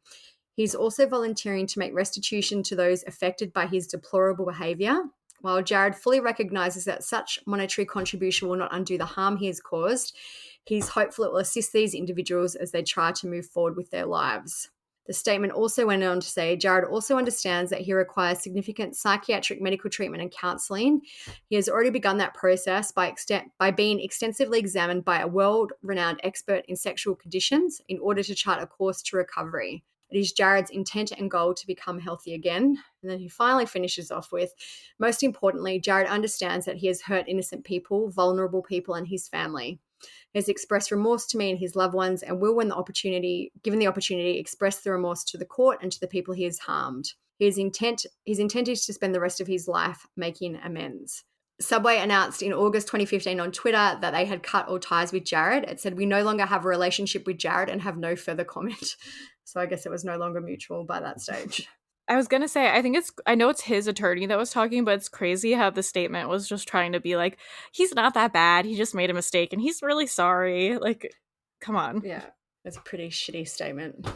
Speaker 3: He's also volunteering to make restitution to those affected by his deplorable behaviour. While Jared fully recognises that such monetary contribution will not undo the harm he has caused, he's hopeful it will assist these individuals as they try to move forward with their lives. The statement also went on to say Jared also understands that he requires significant psychiatric medical treatment and counselling. He has already begun that process by being extensively examined by a world-renowned expert in sexual conditions in order to chart a course to recovery. It is Jared's intent and goal to become healthy again. And then he finally finishes off with, most importantly, Jared understands that he has hurt innocent people, vulnerable people, and his family. He has expressed remorse to me and his loved ones and will, given the opportunity, express the remorse to the court and to the people he has harmed. His intent is to spend the rest of his life making amends. Subway announced in August 2015 on Twitter that they had cut all ties with Jared. It said, we no longer have a relationship with Jared and have no further comment. So I guess it was no longer mutual by that stage.
Speaker 1: I was going to say, I know it's his attorney that was talking, but it's crazy how the statement was just trying to be like, he's not that bad. He just made a mistake and he's really sorry. Like, come on.
Speaker 3: Yeah, it's a pretty shitty statement.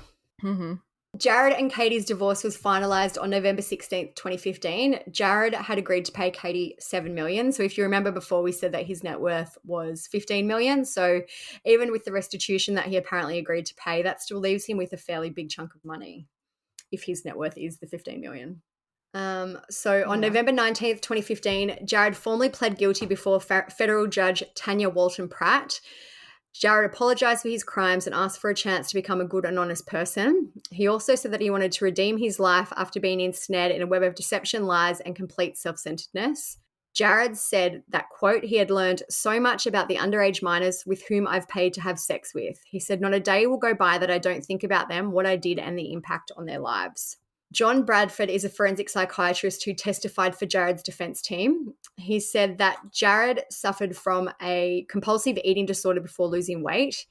Speaker 1: Mm-hmm.
Speaker 3: Jared and Katie's divorce was finalised on November 16th, 2015. Jared had agreed to pay Katie $7 million. So if you remember before, we said that his net worth was $15 million. So even with the restitution that he apparently agreed to pay, that still leaves him with a fairly big chunk of money if his net worth is the $15 million. On November 19th, 2015, Jared formally pled guilty before federal judge Tanya Walton Pratt. Jared apologised for his crimes and asked for a chance to become a good and honest person. He also said that he wanted to redeem his life after being ensnared in a web of deception, lies, and complete self-centeredness. Jared said that, quote, he had learned so much about the underage minors with whom I've paid to have sex with. He said, not a day will go by that I don't think about them, what I did, and the impact on their lives. John Bradford is a forensic psychiatrist who testified for Jared's defense team. He said that Jared suffered from a compulsive eating disorder before losing weight.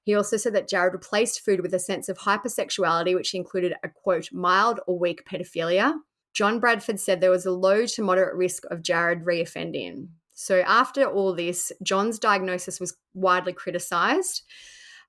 Speaker 3: He also said that Jared replaced food with a sense of hypersexuality, which included a, quote, mild or weak pedophilia. John Bradford said there was a low to moderate risk of Jared reoffending. So after all this, John's diagnosis was widely criticised.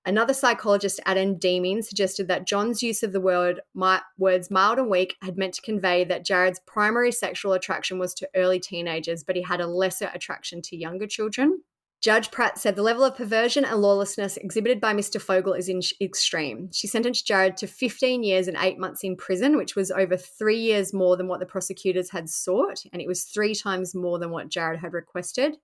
Speaker 3: Another psychologist, Adam Deeming, suggested that John's use of the words mild and weak had meant to convey that Jared's primary sexual attraction was to early teenagers, but he had a lesser attraction to younger children. Judge Pratt said the level of perversion and lawlessness exhibited by Mr. Fogle is extreme. She sentenced Jared to 15 years and 8 months in prison, which was over 3 years more than what the prosecutors had sought, and it was 3 times more than what Jared had requested.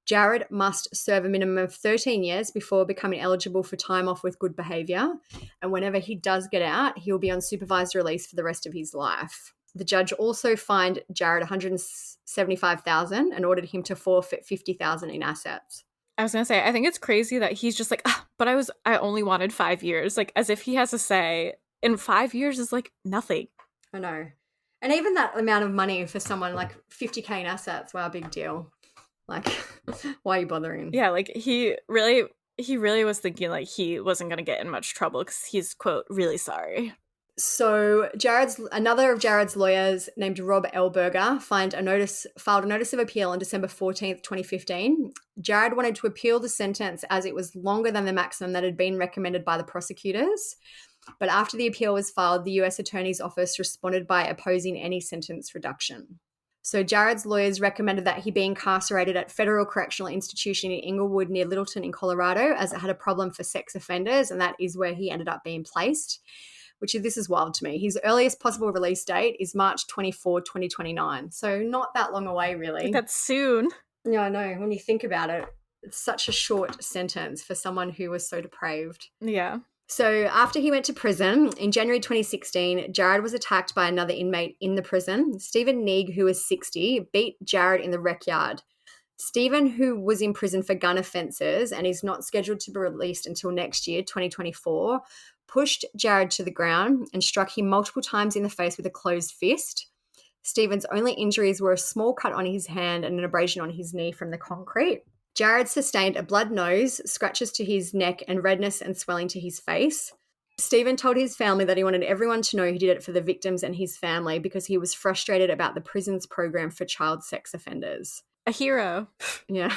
Speaker 3: Jared must serve a minimum of 13 years before becoming eligible for time off with good behaviour, and whenever he does get out, he will be on supervised release for the rest of his life. The judge also fined Jared $175,000 and ordered him to forfeit $50,000 in assets.
Speaker 1: I was gonna say, I think it's crazy that he's just like, but I only wanted 5 years, like as if he has a say. And 5 years is like nothing.
Speaker 3: I know, and even that amount of money for someone like $50,000 in assets, wow, big deal. Like, why are you bothering?
Speaker 1: Yeah, like he really was thinking like he wasn't gonna get in much trouble because he's, quote, really sorry.
Speaker 3: So another of Jared's lawyers named Rob Elberger filed a notice of appeal on December 14th, 2015. Jared wanted to appeal the sentence as it was longer than the maximum that had been recommended by the prosecutors. But after the appeal was filed, the US Attorney's Office responded by opposing any sentence reduction. So Jared's lawyers recommended that he be incarcerated at Federal Correctional Institution in Inglewood near Littleton in Colorado, as it had a problem for sex offenders, and that is where he ended up being placed. This is wild to me. His earliest possible release date is March 24, 2029. So not that long away, really.
Speaker 1: That's soon.
Speaker 3: Yeah, I know. When you think about it, it's such a short sentence for someone who was so depraved.
Speaker 1: Yeah.
Speaker 3: So after he went to prison, in January 2016, Jared was attacked by another inmate in the prison. Stephen Neig, who was 60, beat Jared in the rec yard. Stephen, who was in prison for gun offences and is not scheduled to be released until next year, 2024, pushed Jared to the ground and struck him multiple times in the face with a closed fist. Stephen's only injuries were a small cut on his hand and an abrasion on his knee from the concrete. Jared sustained a blood nose, scratches to his neck, and redness and swelling to his face. Stephen told his family that he wanted everyone to know he did it for the victims and his family because he was frustrated about the prison's program for child sex offenders.
Speaker 1: A hero.
Speaker 3: Yeah.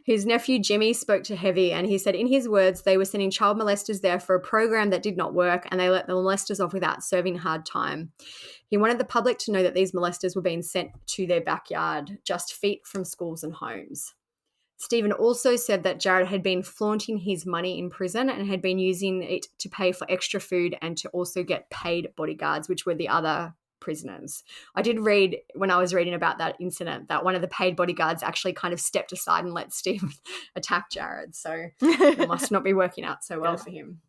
Speaker 3: His nephew Jimmy spoke to Heavy, and he said, in his words, they were sending child molesters there for a program that did not work, and they let the molesters off without serving hard time. He wanted the public to know that these molesters were being sent to their backyard, just feet from schools and homes. Stephen also said that Jared had been flaunting his money in prison and had been using it to pay for extra food and to also get paid bodyguards, which were the other prisoners. I did read, when I was reading about that incident, that one of the paid bodyguards actually kind of stepped aside and let Stephen attack Jared. So it must not be working out so well for him.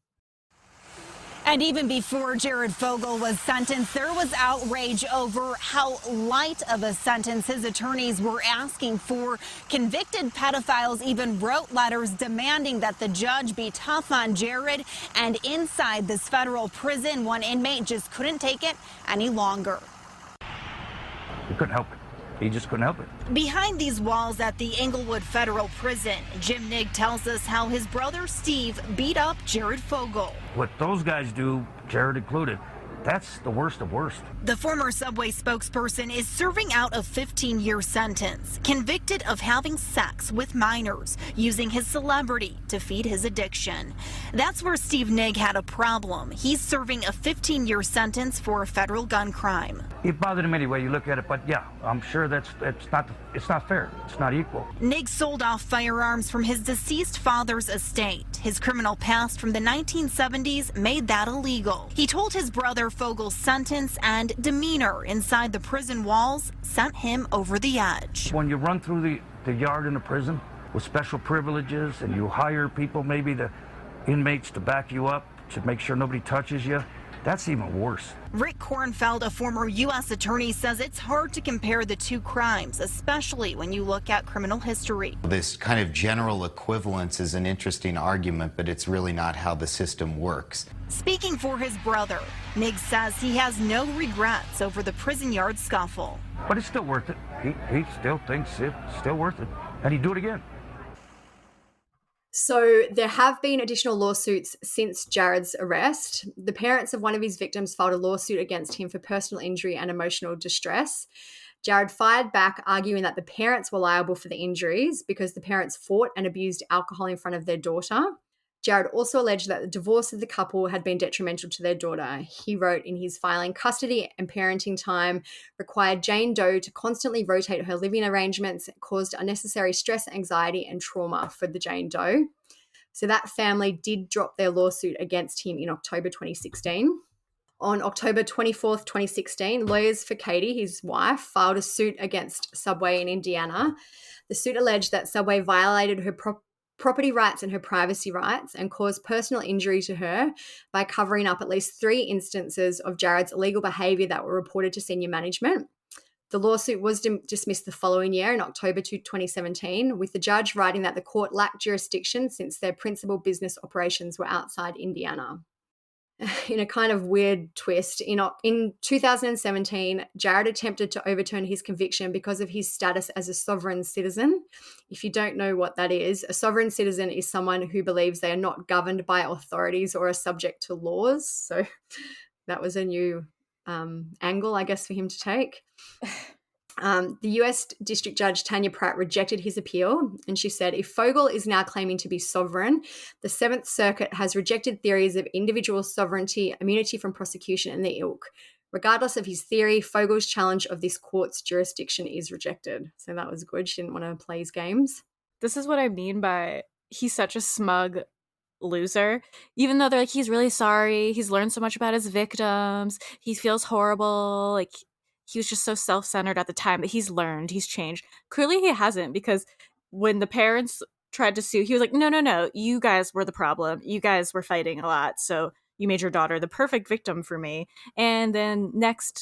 Speaker 2: And even before Jared Fogle was sentenced, there was outrage over how light of a sentence his attorneys were asking for. Convicted pedophiles even wrote letters demanding that the judge be tough on Jared. And inside this federal prison, one inmate just couldn't take it any longer.
Speaker 4: He couldn't help it. He just couldn't help it.
Speaker 2: Behind these walls at the Englewood Federal Prison, Jim Nigg tells us how his brother Steve beat up Jared Fogle.
Speaker 4: What those guys do, Jared included, that's the worst of worst.
Speaker 2: The former Subway spokesperson is serving out a 15-year sentence, convicted of having sex with minors, using his celebrity to feed his addiction. That's where Steve Nigg had a problem. He's serving a 15-year sentence for a federal gun crime.
Speaker 4: It bothered him any way you look at it, but yeah, I'm sure it's not fair. It's not equal.
Speaker 2: Nigg sold off firearms from his deceased father's estate. His criminal past from the 1970s made that illegal. He told his brother Fogle's sentence and demeanor inside the prison walls sent him over the edge.
Speaker 4: When you run through the yard in a prison with special privileges and you hire people, maybe the inmates, to back you up, to make sure nobody touches you, that's even worse.
Speaker 2: Rick Kornfeld, a former U.S. attorney, says it's hard to compare the two crimes, especially when you look at criminal history.
Speaker 23: This kind of general equivalence is an interesting argument, but it's really not how the system works.
Speaker 2: Speaking for his brother, Nigg says he has no regrets over the prison yard scuffle.
Speaker 4: But it's still worth it. He still thinks it's still worth it. And he'd do it again.
Speaker 3: So there have been additional lawsuits since Jared's arrest. The parents of one of his victims filed a lawsuit against him for personal injury and emotional distress. Jared fired back, arguing that the parents were liable for the injuries because the parents fought and abused alcohol in front of their daughter. Jared also alleged that the divorce of the couple had been detrimental to their daughter. He wrote in his filing, custody and parenting time required Jane Doe to constantly rotate her living arrangements, caused unnecessary stress, anxiety, and trauma for the Jane Doe. So that family did drop their lawsuit against him in October 2016. On October 24th, 2016, lawyers for Katie, his wife, filed a suit against Subway in Indiana. The suit alleged that Subway violated her property rights and her privacy rights and caused personal injury to her by covering up at least 3 instances of Jared's illegal behaviour that were reported to senior management. The lawsuit was dismissed the following year in October 2017, with the judge writing that the court lacked jurisdiction since their principal business operations were outside Indiana. In a kind of weird twist, in 2017, Jared attempted to overturn his conviction because of his status as a sovereign citizen. If you don't know what that is, a sovereign citizen is someone who believes they are not governed by authorities or are subject to laws. So that was a new angle, I guess, for him to take. The US District Judge Tanya Pratt rejected his appeal, and she said, if Fogle is now claiming to be sovereign, the Seventh Circuit has rejected theories of individual sovereignty, immunity from prosecution, and the ilk. Regardless of his theory, Fogle's challenge of this court's jurisdiction is rejected. So that was good. She didn't want to play his games.
Speaker 1: This is what I mean by he's such a smug loser. Even though they're like, he's really sorry, he's learned so much about his victims, he feels horrible, like he was just so self-centered at the time, but he's learned, he's changed. Clearly he hasn't, because when the parents tried to sue, he was like, no, you guys were the problem. You guys were fighting a lot, so you made your daughter the perfect victim for me. And then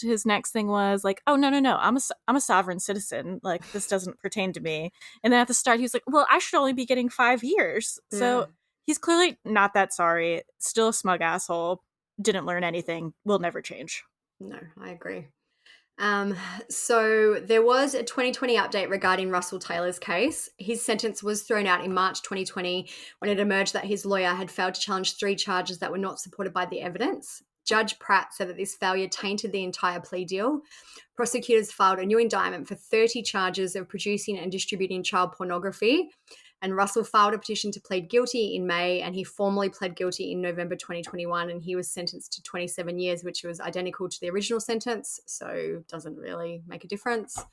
Speaker 1: his next thing was like, oh, no, I'm a sovereign citizen. Like, this doesn't pertain to me. And then at the start, he was like, well, I should only be getting 5 years. So he's clearly not that sorry. Still a smug asshole. Didn't learn anything. Will never change.
Speaker 3: No, I agree. So there was a 2020 update regarding Russell Taylor's case. His sentence was thrown out in March 2020 when it emerged that his lawyer had failed to challenge 3 charges that were not supported by the evidence. Judge Pratt said that this failure tainted the entire plea deal. Prosecutors filed a new indictment for 30 charges of producing and distributing child pornography. And Russell filed a petition to plead guilty in May, and he formally pled guilty in November 2021, and he was sentenced to 27 years, which was identical to the original sentence, so doesn't really make a difference.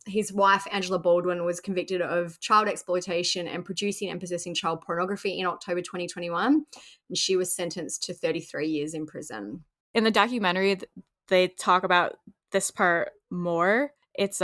Speaker 3: His wife, Angela Baldwin, was convicted of child exploitation and producing and possessing child pornography in October 2021, and she was sentenced to 33 years in prison.
Speaker 1: In the documentary, they talk about this part more. It's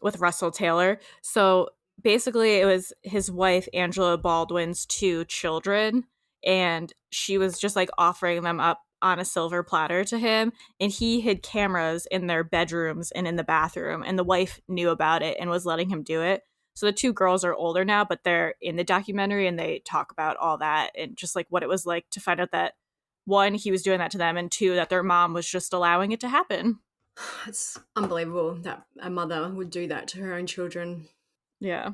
Speaker 1: with Russell Taylor. So basically, it was his wife, Angela Baldwin's 2 children, and she was just like offering them up on a silver platter to him, and he hid cameras in their bedrooms and in the bathroom, and the wife knew about it and was letting him do it. So the 2 girls are older now, but they're in the documentary, and they talk about all that and just like what it was like to find out that 1, he was doing that to them, and 2, that their mom was just allowing it to happen.
Speaker 3: It's unbelievable that a mother would do that to her own children.
Speaker 1: Yeah.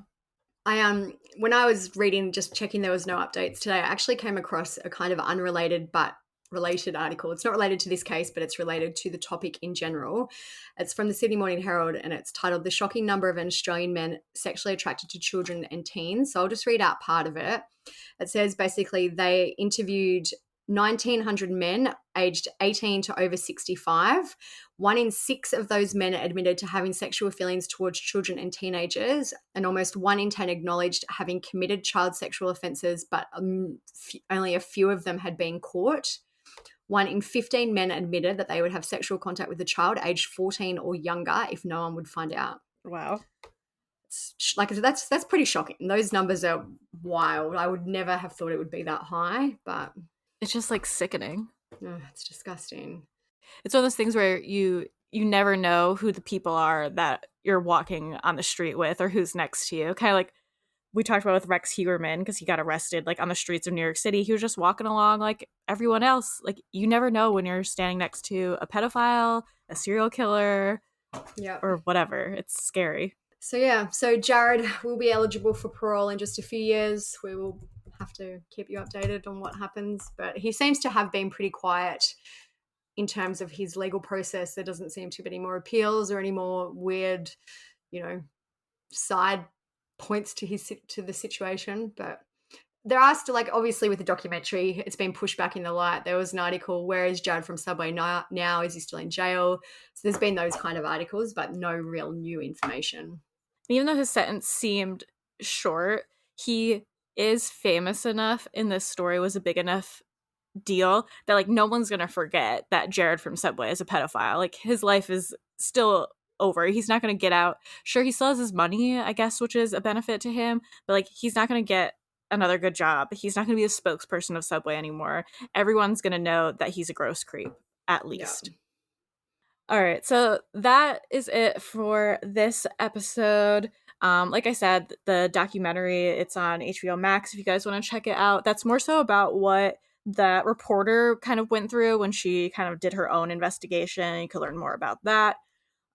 Speaker 3: When I was reading, just checking there was no updates today, I actually came across a kind of unrelated but related article. It's not related to this case, but it's related to the topic in general. It's from the Sydney Morning Herald, and it's titled "The Shocking Number of Australian Men Sexually Attracted to Children and Teens." So I'll just read out part of it. It says basically they interviewed 1,900 men aged 18 to over 65. 1 in 6 of those men admitted to having sexual feelings towards children and teenagers, and almost 1 in 10 acknowledged having committed child sexual offences, but only a few of them had been caught. 1 in 15 men admitted that they would have sexual contact with a child aged 14 or younger if no one would find out.
Speaker 1: Wow.
Speaker 3: That's pretty shocking. Those numbers are wild. I would never have thought it would be that high, but
Speaker 1: it's just like sickening.
Speaker 3: Oh, it's disgusting.
Speaker 1: It's one of those things where you never know who the people are that you're walking on the street with or who's next to you. Kind of like we talked about with Rex Huerman, because he got arrested like on the streets of New York City. He was just walking along like everyone else. Like, you never know when you're standing next to a pedophile, a serial killer, or whatever. It's scary.
Speaker 3: So Jared will be eligible for parole in just a few years. We will have to keep you updated on what happens, but he seems to have been pretty quiet in terms of his legal process. There doesn't seem to be any more appeals or any more weird, side points to the situation. But there are still, like, obviously with the documentary, it's been pushed back in the light. There was an article, where is Jared from Subway now? Is he still in jail? So there's been those kind of articles, but no real new information.
Speaker 1: Even though his sentence seemed short, he is famous enough, and this story was a big enough deal that like no one's gonna forget that Jared from Subway is a pedophile. Like, his life is still over. He's not gonna get out. Sure, he still has his money, I guess, which is a benefit to him, but like, he's not gonna get another good job. He's not gonna be a spokesperson of Subway anymore. Everyone's gonna know that he's a gross creep, at least. All right, so that is it for this episode. Like I said, the documentary, it's on HBO Max if you guys want to check it out. That's more so about what that reporter kind of went through when she kind of did her own investigation. You could learn more about that.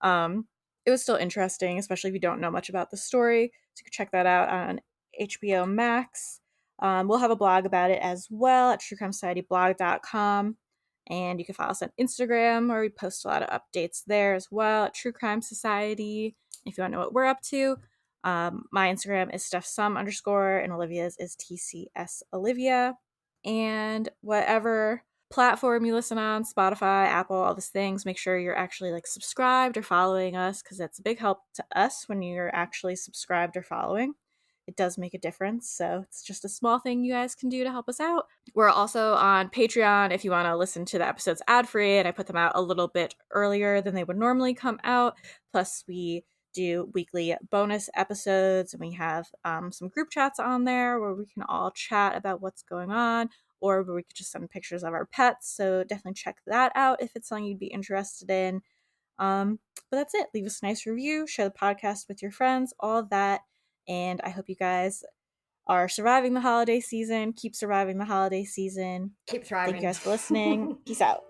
Speaker 1: It was still interesting, especially if you don't know much about the story. So you can check that out on HBO Max. We'll have a blog about it as well at truecrimesocietyblog.com. And you can follow us on Instagram, where we post a lot of updates there as well at True Crime Society. If you want to know what we're up to, my Instagram is StephSum_, and Olivia's is TCSOlivia. And whatever platform you listen on, Spotify, Apple, all these things, make sure you're actually like subscribed or following us, because that's a big help to us when you're actually subscribed or following. It does make a difference, so it's just a small thing you guys can do to help us out. We're also on Patreon if you want to listen to the episodes ad-free, and I put them out a little bit earlier than they would normally come out. Plus, we do weekly bonus episodes, and we have some group chats on there where we can all chat about what's going on, or we could just send pictures of our pets. So definitely check that out if it's something you'd be interested in. But that's it. Leave us a nice review, share the podcast with your friends, all that. And I hope you guys are surviving the holiday season. Keep surviving the holiday season.
Speaker 3: Keep thriving.
Speaker 1: Thank you guys for listening. Peace out.